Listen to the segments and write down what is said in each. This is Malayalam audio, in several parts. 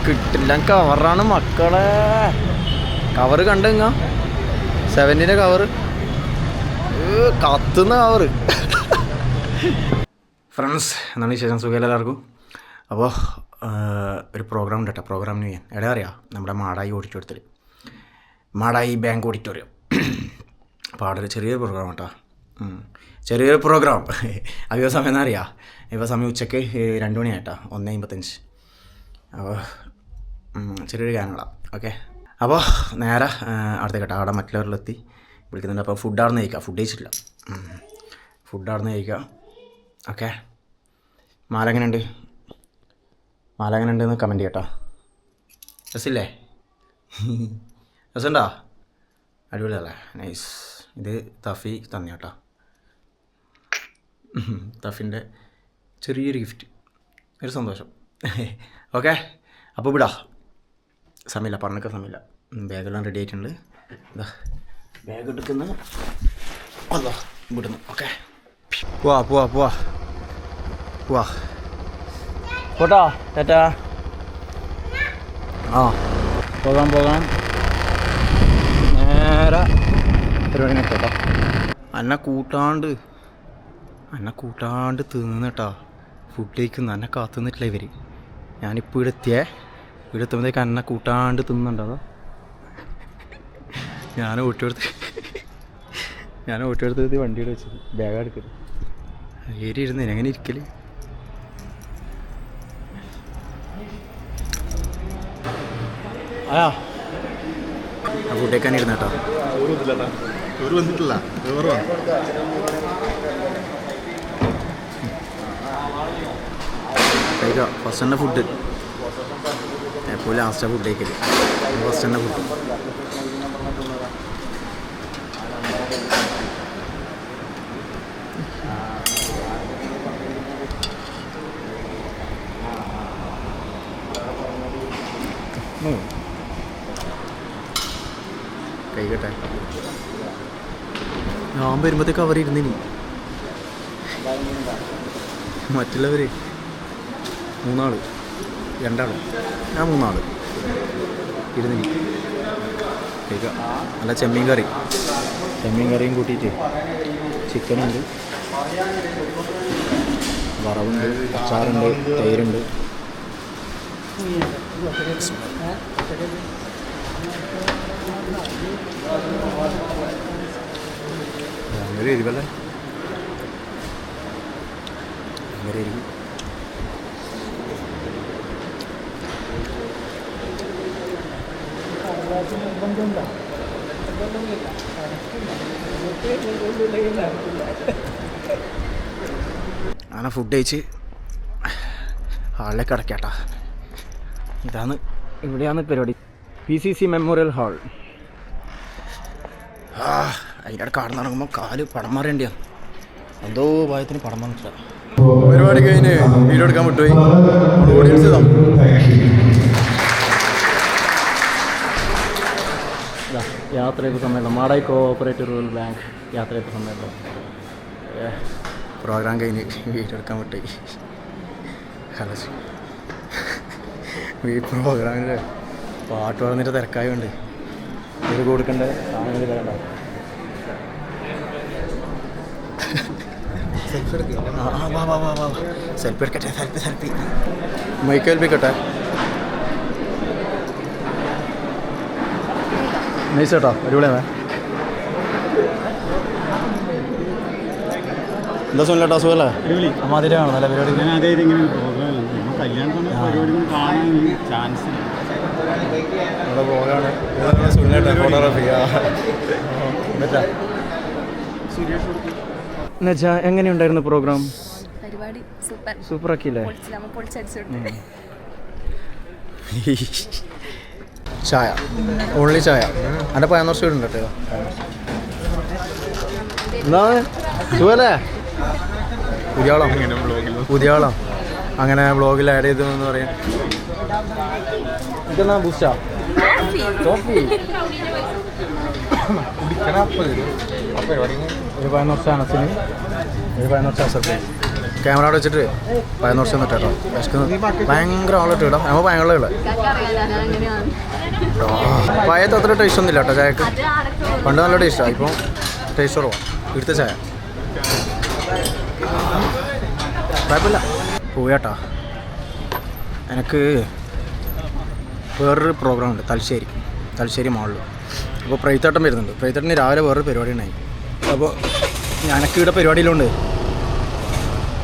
കിട്ടില്ല കവറാണ് മക്കളെ. കവറ് കണ്ടുങ്ങ 7ന്റെ കവറ്, കത്തുന്ന കവറ്. ഫ്രണ്ട്സ്, എന്താണ് വിശേഷം? സുഖമല്ല എല്ലാവർക്കും. അപ്പോൾ ഒരു പ്രോഗ്രാം ഉണ്ട് കേട്ടോ. പ്രോഗ്രാമിന് ചെയ്യാൻ എവിടെ അറിയാം, നമ്മുടെ മാടായി ഓഡിറ്റോറിയത്തിൽ, മാടായി ബാങ്ക് ഓഡിറ്റോറിയം. അപ്പോൾ അവിടെ ഒരു ചെറിയൊരു പ്രോഗ്രാം കേട്ടോ. ചെറിയൊരു പ്രോഗ്രാം. അധികം സമയം എന്നാ അറിയാം, ഇപ്പോൾ സമയം ഉച്ചയ്ക്ക് 2 മണിയായിട്ടാ, 1:55. അപ്പോൾ ചെറിയൊരു ഗാനങ്ങളാണ്. ഓക്കെ, അപ്പോൾ നേരെ അടുത്ത കേട്ടോ. അവിടെ മറ്റുള്ളവരിലെത്തി വിളിക്കുന്നുണ്ട്. അപ്പോൾ ഫുഡ് അവിടെ നിന്ന് കഴിക്കാം. ഫുഡ് കഴിച്ചിട്ടില്ല, ഫുഡ് അവിടെ നിന്ന് കഴിക്കാം. ഓക്കെ, മാല എങ്ങനെയുണ്ട് എന്ന് കമൻറ്റ് ചെയ്യട്ടോ. രസമില്ലേ? രസമുണ്ടോ? അടിപൊളിയല്ലേ? നൈസ്. ഇത് തഫി തന്നെ കേട്ടോ. തഫിൻ്റെ ചെറിയൊരു ഗിഫ്റ്റ്, ഒരു സന്തോഷം. ഓക്കെ, അപ്പോൾ വിടാ. സമയമില്ല, പറഞ്ഞൊക്കെ സമയമില്ല. ബാഗെല്ലാം റെഡി ആയിട്ടുണ്ട്. ഇതാ ബാഗ് എടുക്കുന്നു. അല്ലോ വിടുന്നു. ഓക്കെ, പോവാ പോട്ടാ ടാറ്റാ. പോകാം നേരെ പരിപാടി കേട്ടോ. എന്നെ കൂട്ടാണ്ട് തിന്നു കേട്ടോ. ഫുഡ് കഴിക്കുന്നു. എന്നെ കാത്തു നിന്നിട്ടില്ല ഇവർ. ഞാനിപ്പോൾ ഇവിടെ എത്തുമ്പോഴത്തേക്ക് എന്നെ കൂട്ടാണ്ട് തിന്നുന്നുണ്ടോ. ഞാൻ ഓട്ടിയെടുത്ത് വണ്ടിയുടെ വെച്ചത് ബാഗ് എടുക്കരുത്. ഏരി ഇരുന്ന് എങ്ങനെ ഇരിക്കല്. ഫുഡ് കഴിക്കാൻ ഇരുന്ന കേട്ടോ. കഴിക്കാം. ഫസ്റ്റ് തന്നെ ഫുഡ് എപ്പോഴും ലാസ്റ്റാണ് ഫുഡ് കഴിക്കല്. ഫസ്റ്റ് തന്നെ ഫുഡ്. കഴിക്കട്ടെ. ഞാൻ വരുമ്പോഴത്തേക്ക് അവർ ഇരുന്നിനി. മറ്റുള്ളവർ 3 ആൾ, 2 ആൾ, ഞാൻ 3 ആൾ ഇരുന്നിനി. കഴിക്കാം. നല്ല ചെമ്മീൻ കറിയും കൂട്ടിയിട്ട് ചിക്കനുണ്ട്, വറവുണ്ട്, അച്ചാറുണ്ട്, തൈരുണ്ട്. ഭയങ്കര എരിവല്ലേ? ഭയങ്കര എരിവ്. അങ്ങനെ ഫുഡ് കഴിച്ച് ഹാളിലേക്ക് അടയ്ക്കാട്ടാ. ഇവിടെയാണ് പരിപാടി. PCC memorial hall. അതിൻ്റെ കാർന്ന് ഇറങ്ങുമ്പോൾ കാല് പടം മാറേണ്ടിയാണ്. എന്തോ ഭാഗത്തിന് പടം മാറില്ല. പരിപാടി കഴിഞ്ഞ് വീഡിയോ എടുക്കാൻ വിട്ടുപോയി. ഓഡിയൻസ് യാത്രയപ്പ് സമ്മേളനം, മാടായി കോഓപ്പറേറ്റീവ് റൂറൽ ബാങ്ക് യാത്രയപ്പ് സമ്മേളനം. പ്രോഗ്രാം കഴിഞ്ഞ് വീഡിയോ എടുക്കാൻ വിട്ടുപോയി. ഈ പ്രോഗ്രാമിൻ്റെ പാട്ട് പറഞ്ഞിട്ട് തിരക്കായുണ്ട്. ഇത് കൊടുക്കേണ്ട സാധനങ്ങൾ തരണ്ട. സെൽഫി എടുക്കട്ടെ. Selfie mic ഏൽപ്പിക്കട്ടെ. നൈസ് കേട്ടോ, അടിപൊളിയാണ്. എന്താ സുഖല്ലേട്ടാ? സുഖല്ലേ? അമ്മാതിരിയാണോ നല്ല പരിപാടി? നമ്മുടെ പോകാണ് ഫോട്ടോഗ്രാഫി. എന്നുവെച്ചാ എങ്ങനെയുണ്ടായിരുന്നു പ്രോഗ്രാം? സൂപ്പർ ആക്കിയില്ലേ? ചായ, ഓൺലി ചായ. എൻ്റെ 14 വർഷം ഉണ്ട് കേട്ടോ. എന്താ സുഖല്ലേ? പുതിയ ആളാ അങ്ങനെ വ്ളോഗിൽ ആഡ് ചെയ്തു എന്ന് പറയാം. ഇതെന്നാ ബൂസ്റ്റാ? കോഫി ഒരു 14 വർഷം അനസിന്, ഒരു 14 വർഷം സർപ്രൈസ്. ക്യാമറ വെച്ചിട്ട് 11 വർഷം കേട്ടോ ഭയങ്കര ആളിട്ട് കേട്ടോ നമ്മൾ ഭയങ്കര പഴയത്തെ അത്ര ടേസ്റ്റ് ഒന്നുമില്ല കേട്ടോ ചായക്ക്. പണ്ട് നല്ല ടേസ്റ്റാണ്, ഇപ്പോൾ ടേസ്റ്റ് കുറവാണ് ഇവിടുത്തെ ചായ. കുഴപ്പമില്ല പോയാട്ടാ. എനിക്ക് വേറൊരു പ്രോഗ്രാം ഉണ്ട് തലശ്ശേരി മാളിൽ. അപ്പോൾ പ്രൈത്തേട്ടൻ വരുന്നുണ്ട്. പ്രൈത്തേട്ടന് രാവിലെ വേറൊരു പരിപാടി ഉണ്ടായി. അപ്പോൾ ഞാനൊക്കെ ഇവിടെ പരിപാടിയിലുണ്ട്.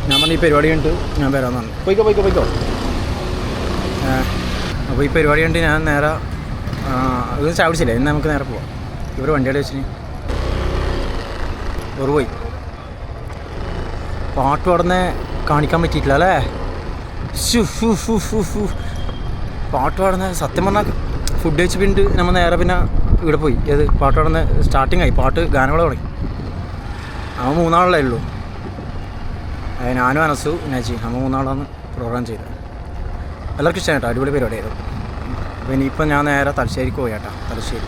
ഞാൻ പറഞ്ഞ ഈ പരിപാടി കണ്ട് ഞാൻ വരാമെന്ന് പറഞ്ഞു. പോയിക്കോ. അപ്പോൾ ഈ പരിപാടി കണ്ട് ഞാൻ നേരെ ഇത് ചാവിടിച്ചില്ല. ഇന്ന് നമുക്ക് നേരെ പോവാം. ഇവർ വണ്ടിയുടെ വെച്ചിന് വേറെ പോയി. പാട്ട് പാടുന്ന കാണിക്കാൻ പറ്റിയിട്ടില്ല അല്ലേ? പാട്ട് പാടുന്ന സത്യം പറഞ്ഞാൽ ഫുഡ് കഴിച്ച് പിന്നെ നമ്മൾ നേരെ പിന്നെ ഇവിടെ പോയി. ഏത് പാട്ട് പാടുന്ന സ്റ്റാർട്ടിങ് ആയി. ഗാനങ്ങൾ തുടങ്ങി. അവൻ 3 ആളല്ലേ ഉള്ളൂ. ഞാനും അനസു നജി നമ്മൾ 3 ആളാണ് പ്രോഗ്രാം ചെയ്തത്. എല്ലാവർക്കും ഇഷ്ടമാണ് കേട്ടോ. അടിപൊളി പരിപാടിയായിരുന്നു. അപ്പോൾ ഇനിയിപ്പോൾ ഞാൻ നേരെ തലശ്ശേരിക്ക് പോയി കേട്ടോ. തലശ്ശേരി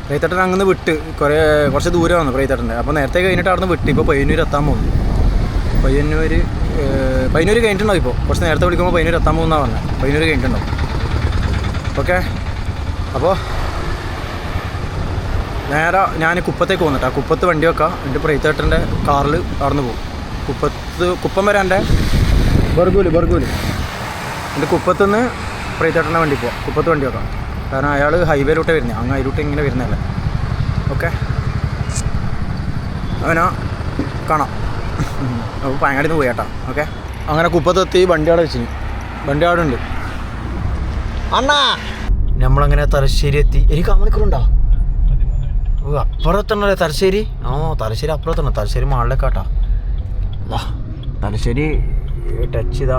പ്രൈത്തേട്ടൻ അങ്ങനെ വിട്ട് കുറച്ച് ദൂരം വന്നു പ്രൈത്തേട്ടൻ്റെ. അപ്പോൾ നേരത്തെ കഴിഞ്ഞിട്ട് അവിടെ നിന്ന് വിട്ട് ഇപ്പോൾ പയ്യന്നൂർ എത്താൻ പോകുന്നു. പയ്യന്നൂർ കഴിഞ്ഞിട്ടുണ്ടാവും. ഇപ്പോൾ കുറച്ച് നേരത്തെ വിളിക്കുമ്പോൾ പയ്യന്നൂർ എത്താൻ പോകുന്നതാണ് പറഞ്ഞത്. പയ്യന്നൂർ കഴിഞ്ഞിട്ടുണ്ടാവും. ഓക്കെ, അപ്പോൾ നേരെ ഞാൻ കുപ്പത്തേക്ക് പോകുന്നുട്ടാ. കുപ്പത്ത് വണ്ടി വെക്കാം. എൻ്റെ പ്രൈത്തേട്ടൻ്റെ കാറിൽ നടന്നു പോകും. കുപ്പം വരെ എൻ്റെ ബർഗൂല് എൻ്റെ കുപ്പത്തുനിന്ന് പ്രൈത്തേട്ടൻ്റെ വണ്ടി പോവാം. കുപ്പത്ത് വണ്ടി വെക്കാം. കാരണം അയാൾ ഹൈവേയിലോട്ട് വരുന്നത്, അങ്ങ് അതിലോട്ട് ഇങ്ങനെ വരുന്നതല്ല. ഓക്കെ, അവനാ കാണാം. അപ്പോൾ പയങ്ങാടി നിന്ന് പോയി കേട്ടോ. ഓക്കെ, അങ്ങനെ കുപ്പത്തെത്തി വണ്ടി അവിടെ വെച്ചിന്. വണ്ടി അവിടെ ഉണ്ട് അണ്ണാ. നമ്മളങ്ങനെ തലശ്ശേരി എത്തി. എനിക്ക് അമ്മണിക്കൂറുണ്ടോ? ഓ അപ്പുറത്തുണ്ടല്ലേ തലശ്ശേരി. തലശ്ശേരി അപ്പുറത്തുണ്ട്. തലശ്ശേരി മാളിലേക്കാട്ടാ. തലശ്ശേരി ടച്ച് ചെയ്താ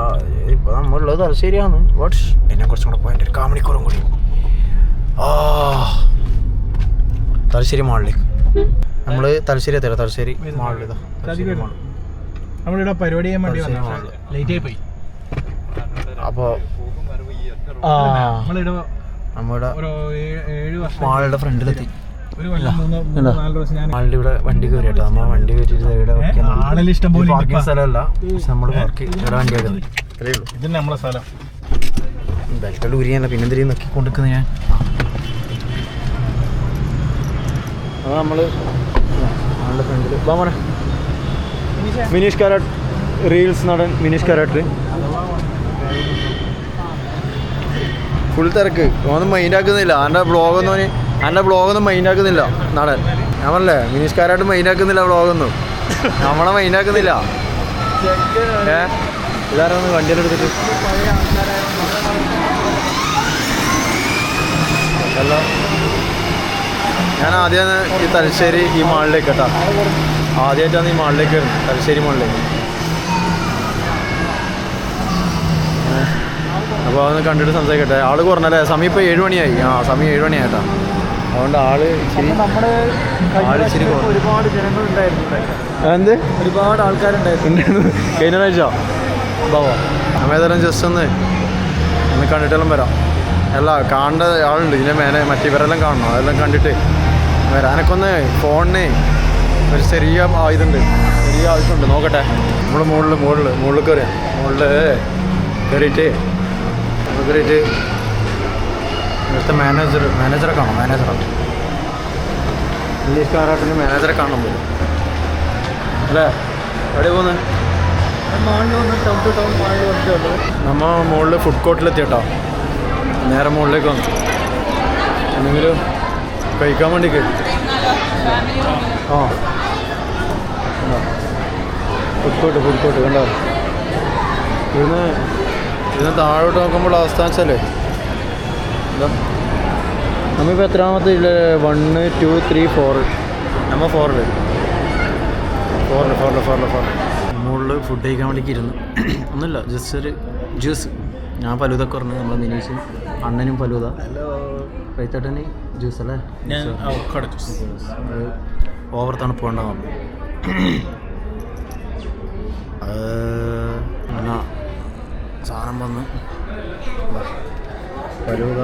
ഇപ്പോൾ നമ്മളുള്ളത് തലശ്ശേരിയാണ്. ബട്ട് എന്നെ കുറച്ചും കൂടെ പോയിട്ട് ഒരു കാമണിക്കൂറും കൂടി. തലശ്ശേരി മാളിലേക്ക് നമ്മൾ തലശ്ശേരി എത്തില്ല. തലശ്ശേരി മാളിൽ നമ്മളിവിടെ പരിപാടി ചെയ്യാൻ വേണ്ടി ലേറ്റായി പോയി. അപ്പോൾ നമ്മളിവിടെ മാളുടെ ഫ്രണ്ടിലെത്തി. മാളിന്റെ ഇവിടെ വണ്ടി കയറി കേട്ടോ. നമ്മൾ വണ്ടി കയറ്റിട്ട് ഇവിടെ പാർക്കിംഗ് സ്ഥലമല്ല, പക്ഷെ നമ്മൾ ഇവിടെ വണ്ടി വെക്കുന്നത് അത്രേ ഉള്ളൂ. ഇത് നമ്മളെ സ്ഥലം. ബെൽറ്റോട് ഉരിയല്ല പിന്നെ എന്തെങ്കിലും നോക്കി കൊണ്ടിരിക്കുന്നത് ഞാൻ. അത് നമ്മൾ മാളുടെ ഫ്രണ്ടിൽ മോനെ മിനീഷ് കാരാട്ട് റീൽസ് നടൻ മിനീഷ് കാരാട്ട് ഫുൾ തിരക്ക്. ഒന്നും മൈൻഡാക്കുന്നില്ല. എൻ്റെ ബ്ലോഗൊന്നും മൈൻഡാക്കുന്നില്ല നടൻ. ഞാൻ പറഞ്ഞല്ലേ മിനീഷ് കാരാട്ട് മൈൻഡാക്കുന്നില്ല വ്ളോഗൊന്നും. നമ്മളെ മൈൻഡാക്കുന്നില്ല. ഇതാരൊന്ന് വണ്ടിയെല്ലാം എടുത്തിട്ട് അല്ല. ഞാൻ ആദ്യമാണ് ഈ തലശ്ശേരി ഈ മാളിലേക്ക് കേട്ടോ. ആദ്യമായിട്ടാണ് ഈ മാളിലേക്ക് വരുന്നത്, തലശ്ശേരി മാളിലേക്ക്. അപ്പോൾ അതൊന്ന് കണ്ടിട്ട് സംസാരിക്കട്ടെ. ആൾ കുറഞ്ഞല്ലേ? സമയം ഇപ്പോൾ 7 മണിയായി. സമയം 7 മണിയായിട്ടാ. അതുകൊണ്ട് ആളിച്ചിരി ഒരുപാട് ജനങ്ങളുണ്ടായിരുന്നു. എന്ത് ഒരുപാട് ആൾക്കാരുണ്ടായിരുന്നു കഴിഞ്ഞ ആഴ്ച. ബാബാ നമ്മൾ ഏതായാലും ജസ്റ്റ് ഒന്ന് കണ്ടിട്ടെല്ലാം വരാം. അല്ല കാണേണ്ട ആളുണ്ട് ഇതിൻ്റെ മേലെ. മറ്റിവരെല്ലാം കാണണം. അതെല്ലാം കണ്ടിട്ട് വരാം. എനക്കൊന്ന് ഫോണിന് ഒരു ചെറിയ ആവശ്യമുണ്ട്. നോക്കട്ടെ. നമ്മൾ മുകളിൽ കയറിയാൽ കയറിയിട്ട് ഇവിടുത്തെ മാനേജറെ കാണാം. മാനേജറാണ് ഇംഗ്ലീഷ് കാരാട്ടിന് മാനേജറെ കാണാൻ പോലും അല്ലേ? എവിടെ പോകുന്നത്? നമ്മൾ മുകളിൽ ഫുഡ് കോർട്ടിലെത്തി കേട്ടോ. നേരെ മുകളിലേക്ക് വന്നു. എന്തെങ്കിലും കഴിക്കാൻ വേണ്ടിക്ക് ഫുഡ് കോർട്ട് കണ്ടോ? ഇതിന് താഴോട്ട് നോക്കുമ്പോൾ അവസ്ഥ വെച്ചാലേ എന്താ നമ്മളിപ്പോൾ എത്രാമത്തെ 1 2 3 4 നമ്മൾ 4 മുകളിൽ ഫുഡ് കഴിക്കാൻ വേണ്ടിക്ക് ഇരുന്നു. ഒന്നുമില്ല, ജസ്റ്റ് ഒരു ജ്യൂസ്. ഞാൻ ഫലൂതൊക്കെ പറഞ്ഞു. നമ്മൾ മിനീഷ് അണ്ണനും ഫലൂത, കൈത്തട്ടന് ജ്യൂസ് അല്ലേ? ഓവർ തണുപ്പ് കൊണ്ടാകും. എന്നാ സാധനം വന്ന് ഫലൂത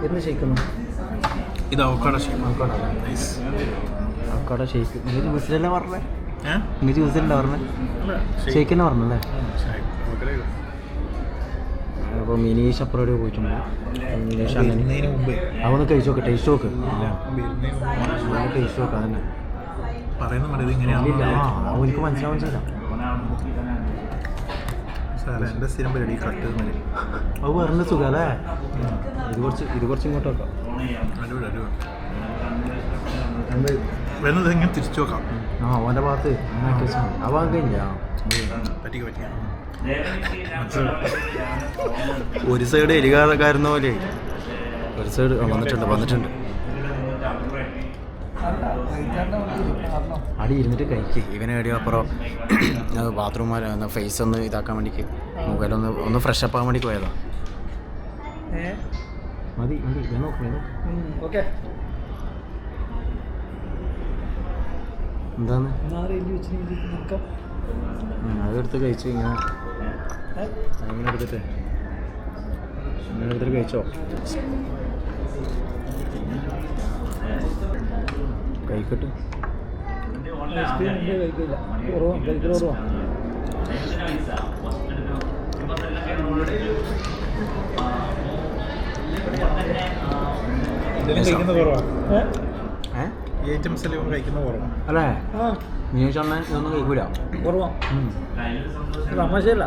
എന്ന് ഷേക്കുന്നു. ഇത് അവക്കാടോ ഷേക്ക്. Avocado shake. നീ വീട്ടിലെല്ലാം പറഞ്ഞേ? ഇനി ജ്യൂസ് ഉണ്ടോ പറഞ്ഞത് ഷേക്ക് തന്നെ പറഞ്ഞല്ലേ അപ്പോൾ മിനീഷ് അപ്പുറം പോയിട്ടുണ്ട് മിനീഷ് അങ്ങനെ അതൊന്ന് കഴിച്ചു നോക്ക് ടേസ്റ്റ് നോക്ക് ടേസ്റ്റ് നോക്ക് അതന്നെ ഇല്ല അവർക്ക് മനസ്സിലാവാൻ ചെയ്യില്ല അത് പറഞ്ഞ സുഖം അല്ലേ ഇത് കുറച്ച് ഇങ്ങോട്ട് വെക്കാം തിരിച്ചു നോക്കാം അവൻ്റെ ഭാഗത്ത് ആ ഭാഗം കഴിഞ്ഞ ഒരു സൈഡ് എലികാരന്ന പോലെ ഒരു സൈഡ് വന്നിട്ടുണ്ട് അടി ഇരുന്നിട്ട് കഴിക്ക് ഇവനെ എവിടെയോ അപ്പുറം ബാത്റൂം ഫേസ് ഒന്ന് ഇതാക്കാൻ വേണ്ടിക്ക് മുഖലൊന്ന് ഫ്രഷ് അപ്പ് ആകാൻ വേണ്ടി പോയതാ മതി ഓക്കെ എന്താന്ന് അതെടുത്ത് കഴിച്ചു ഇങ്ങനെ എടുത്തിട്ട് കഴിച്ചോ കഴിക്കട്ടെ അല്ലേ മീൻസ് അണ്ണൻ ഇതൊന്നും കഴിക്കൂല തമാശയല്ല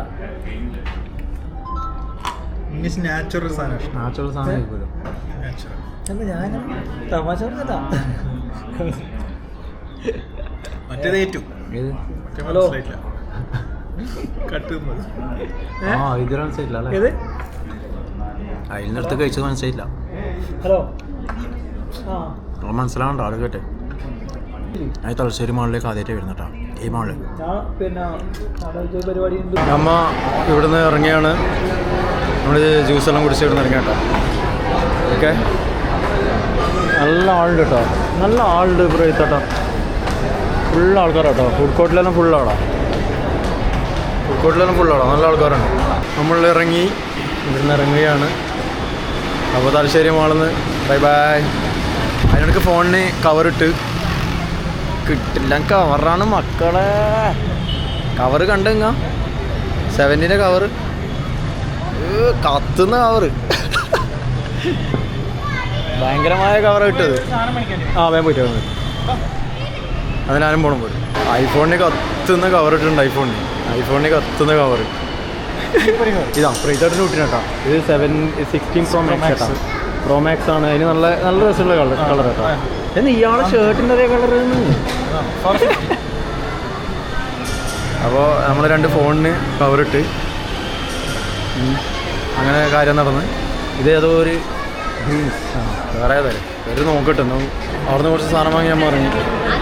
നാച്ചുറൽ സാധനം കഴിക്കൂല ഞാൻ തമാശ മറ്റേതേറ്റു ഹലോ ഇത് മനസ്സിലായില്ല അല്ലേ അതിനടുത്ത് കഴിച്ചത് മനസ്സിലായില്ല ഹലോ മനസ്സിലാവണ്ട ആള് കേട്ടെ ഞാൻ തലശ്ശേരി മാളിലേക്ക് ആദ്യമായിട്ട് വരുന്നട്ടാ ഈ മാളിൽ നമ്മ ഇവിടുന്ന് ഇറങ്ങിയാണ് നമ്മൾ ജ്യൂസെല്ലാം കുടിച്ച് ഇവിടുന്ന് ഇറങ്ങിയാട്ടോ ഓക്കെ നല്ല ആളുണ്ട് കേട്ടോ നല്ല ആളുണ്ട് ഇപ്പോൾ എത്താട്ടോ ഫുൾ ആൾക്കാരാട്ടോ ഫുഡ് കോർട്ടിലെല്ലാം ഫുള്ളാടാ നല്ല ആൾക്കാരുണ്ട് നമ്മൾ ഇറങ്ങി ഇവിടുന്ന് ഇറങ്ങുകയാണ് അപ്പോൾ തലശ്ശേരി മാളിന്ന് ബൈ അതിനിടയ്ക്ക് ഫോണിന് കവറിട്ട് കിട്ടില്ല കവറാണ് മക്കളെ കവറ് കണ്ടെങ്ക 7-ൻ്റെ കവറ് കത്തുന്ന കവറ് ഭയങ്കരമായ കവറ് കിട്ടത് വേഗം പോയിട്ട് അതിനാരും പോകണം പോലും ഐഫോണിന് കത്തുന്ന കവർ ഇട്ടുണ്ട് ഐഫോണിന് കത്തുന്ന കവറ് ഇതാ പ്രീതേട്ടന് കിട്ടിനാട്ടോ ഇത് 16 പ്രോ മാക്സ് ആണ് അതിന് നല്ല രസമുള്ള കളർ കേട്ടോ എന്ന് ഇയാളെ ഷർട്ടിൻ്റെ അതേ കളർ അപ്പോൾ നമ്മൾ 2 ഫോണിന് കവറിട്ട് അങ്ങനെ കാര്യം നടന്ന് ഇതേതോ ഒരു വേറെ ഏതായാലും നോക്കട്ടെ അവിടുന്ന് കുറച്ച് സാധനം വാങ്ങി ഞാൻ പറഞ്ഞു